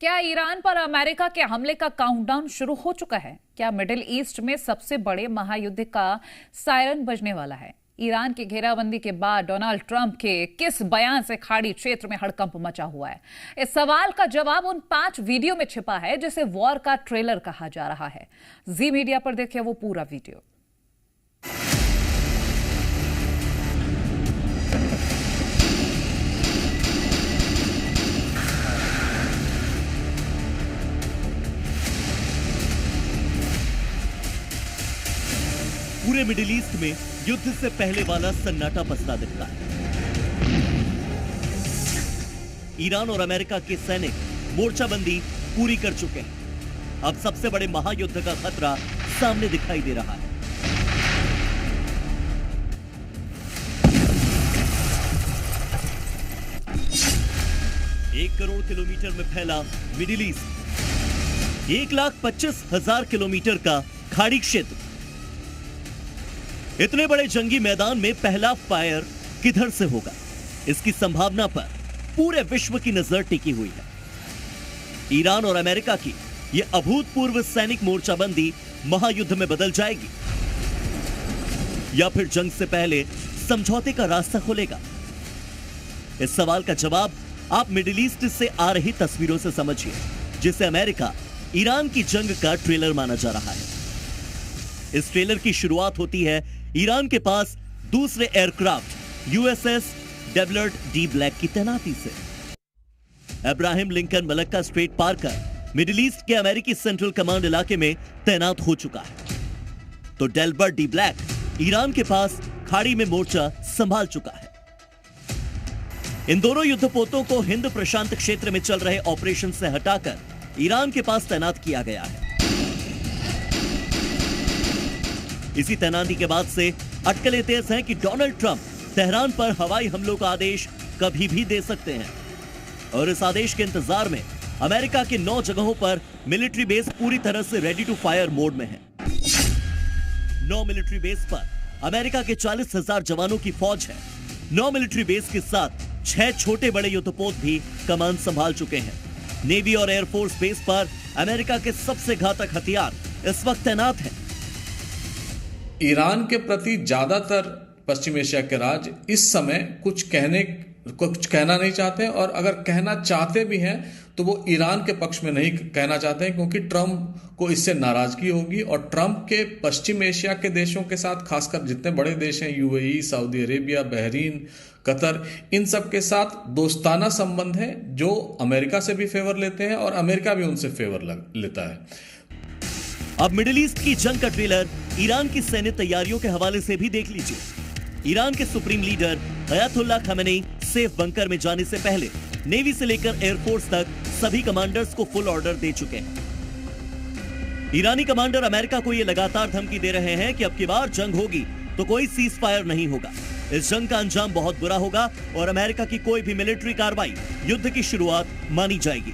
क्या ईरान पर अमेरिका के हमले का काउंटडाउन शुरू हो चुका है? क्या मिडिल ईस्ट में सबसे बड़े महायुद्ध का सायरन बजने वाला है? ईरान की घेराबंदी के बाद डोनाल्ड ट्रंप के किस बयान से खाड़ी क्षेत्र में हड़कंप मचा हुआ है? इस सवाल का जवाब उन 5 वीडियो में छिपा है जिसे वॉर का ट्रेलर कहा जा रहा है। जी मीडिया पर देखिए वो पूरा वीडियो। पूरे मिडिल ईस्ट में युद्ध से पहले वाला सन्नाटा पसरा दिखता है। ईरान और अमेरिका के सैनिक मोर्चाबंदी पूरी कर चुके हैं। अब सबसे बड़े महायुद्ध का खतरा सामने दिखाई दे रहा है। एक करोड़ किलोमीटर में फैला मिडिल ईस्ट, 1,25,000 किलोमीटर का खाड़ी क्षेत्र। इतने बड़े जंगी मैदान में पहला फायर किधर से होगा, इसकी संभावना पर पूरे विश्व की नजर टिकी हुई है। ईरान और अमेरिका की यह अभूतपूर्व सैनिक मोर्चाबंदी महायुद्ध में बदल जाएगी या फिर जंग से पहले समझौते का रास्ता खोलेगा? इस सवाल का जवाब आप मिडिल ईस्ट से आ रही तस्वीरों से समझिए, जिसे अमेरिका ईरान की जंग का ट्रेलर माना जा रहा है। इस ट्रेलर की शुरुआत होती है ईरान के पास दूसरे एयरक्राफ्ट यूएसएस डेवलर्ड डी ब्लैक की तैनाती से। अब्राहम लिंकन मलक्का स्ट्रेट पार कर मिडिल ईस्ट के अमेरिकी सेंट्रल कमांड इलाके में तैनात हो चुका है, तो डेलबर्ट डी ब्लैक ईरान के पास खाड़ी में मोर्चा संभाल चुका है। इन दोनों युद्धपोतों को हिंद प्रशांत क्षेत्र में चल रहे ऑपरेशन से हटाकर ईरान के पास तैनात किया गया है। इसी तैनाती के बाद से अटकलें तेज हैं कि डोनाल्ड ट्रंप तेहरान पर हवाई हमलों का आदेश कभी भी दे सकते हैं, और इस आदेश के इंतजार में अमेरिका के 9 जगहों पर मिलिट्री बेस पूरी तरह से रेडी टू फायर मोड में है। 9 मिलिट्री बेस पर अमेरिका के 40,000 जवानों की फौज है। 9 मिलिट्री बेस के साथ 6 छोटे बड़े युद्धपोत भी कमान संभाल चुके हैं। नेवी और एयरफोर्स बेस पर अमेरिका के सबसे घातक हथियार इस वक्त तैनात हैं। ईरान के प्रति ज्यादातर पश्चिम एशिया के राज्य इस समय कुछ कहना नहीं चाहते, और अगर कहना चाहते भी हैं तो वो ईरान के पक्ष में नहीं कहना चाहते हैं, क्योंकि ट्रंप को इससे नाराजगी होगी। और ट्रंप के पश्चिम एशिया के देशों के साथ, खासकर जितने बड़े देश हैं, UAE, Saudi Arabia, Bahrain, Qatar, इन सब के साथ दोस्ताना संबंध है, जो अमेरिका से भी फेवर लेते हैं और अमेरिका भी उनसे फेवर लेता है। अब मिडिल ईस्ट की जंग का ट्रेलर ईरान की सैन्य तैयारियों के हवाले से भी देख लीजिए। ईरान के supreme leader Ayatollah Khamenei safe bunker में जाने से पहले नेवी से लेकर एयरफोर्स तक सभी कमांडर्स को फुल ऑर्डर दे चुके हैं। ईरानी कमांडर अमेरिका को यह लगातार धमकी दे रहे हैं कि अब की बार जंग होगी तो कोई सीज फायर नहीं होगा। इस जंग का अंजाम बहुत बुरा होगा और अमेरिका की कोई भी मिलिट्री कार्रवाई युद्ध की शुरुआत मानी जाएगी।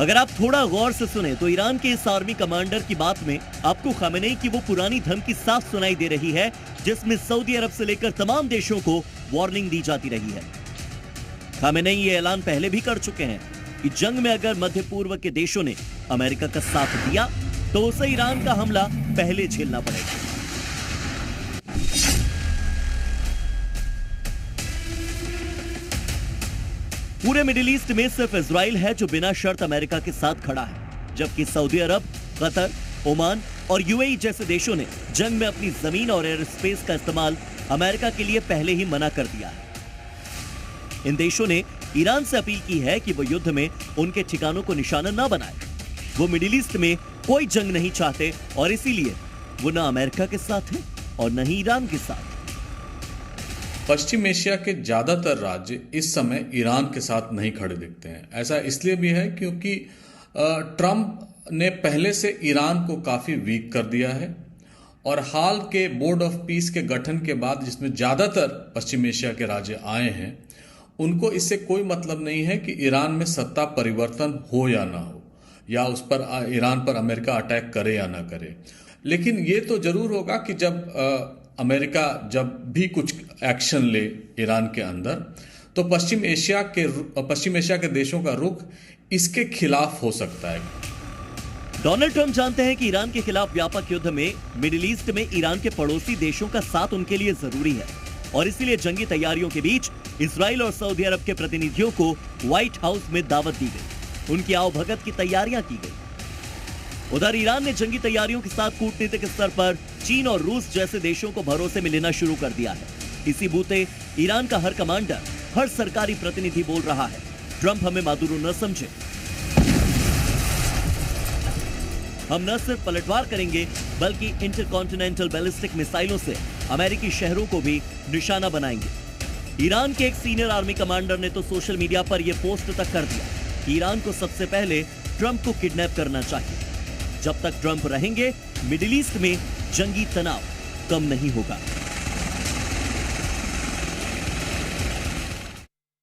अगर आप थोड़ा गौर से सुने तो ईरान के इस आर्मी कमांडर की बात में आपको खामेनेई की वो पुरानी धमकी साफ सुनाई दे रही है, जिसमें सऊदी अरब से लेकर तमाम देशों को वार्निंग दी जाती रही है। खामेनेई ये ऐलान पहले भी कर चुके हैं कि जंग में अगर मध्य पूर्व के देशों ने अमेरिका का साथ दिया तो उसे ईरान का हमला पहले झेलना पड़ेगा। पूरे मिडिल ईस्ट में सिर्फ इजराइल है जो बिना शर्त अमेरिका के साथ खड़ा है, जबकि सऊदी अरब, कतर, ओमान और यूएई जैसे देशों ने जंग में अपनी जमीन और एयर स्पेस का इस्तेमाल अमेरिका के लिए पहले ही मना कर दिया है। इन देशों ने ईरान से अपील की है कि वो युद्ध में उनके ठिकानों को निशाना न बनाए। वो मिडिल ईस्ट में कोई जंग नहीं चाहते और इसीलिए वो न अमेरिका के साथ हैं और न ही ईरान के साथ। पश्चिम एशिया के ज़्यादातर राज्य इस समय ईरान के साथ नहीं खड़े दिखते हैं। ऐसा इसलिए भी है क्योंकि ट्रंप ने पहले से ईरान को काफ़ी वीक कर दिया है और हाल के बोर्ड ऑफ पीस के गठन के बाद, जिसमें ज़्यादातर पश्चिम एशिया के राज्य आए हैं, उनको इससे कोई मतलब नहीं है कि ईरान में सत्ता परिवर्तन हो या ना हो, या उस पर ईरान पर अमेरिका अटैक करे या ना करे। लेकिन ये तो जरूर होगा कि जब अमेरिका जब भी कुछ एक्शन ले ईरान के अंदर, तो पश्चिम एशिया के देशों का रुख इसके खिलाफ हो सकता है। डोनाल्ड ट्रंप जानते हैं कि ईरान के खिलाफ व्यापक युद्ध में मिडिल ईस्ट में ईरान के पड़ोसी देशों का साथ उनके लिए जरूरी है और इसीलिए जंगी तैयारियों के बीच इजराइल और सऊदी अरब के प्रतिनिधियों को व्हाइट हाउस में दावत दी गई। उनकी आवभगत की तैयारियां की गई। उधर ईरान ने जंगी तैयारियों के साथ कूटनीतिक स्तर पर चीन और रूस जैसे देशों को भरोसे में लेना शुरू कर दिया है। इसी बूते ईरान का हर कमांडर, हर सरकारी प्रतिनिधि बोल रहा है, ट्रंप हमें मादुरो न समझे, हम न सिर्फ पलटवार करेंगे बल्कि इंटरकॉन्टिनेंटल बैलिस्टिक मिसाइलों से अमेरिकी शहरों को भी निशाना बनाएंगे। ईरान के एक सीनियर आर्मी कमांडर ने तो सोशल मीडिया पर यह पोस्ट तक कर दिया कि ईरान को सबसे पहले ट्रंप को किडनैप करना चाहिए। जब तक ट्रंप रहेंगे, मिडिल ईस्ट में जंगी तनाव कम नहीं होगा।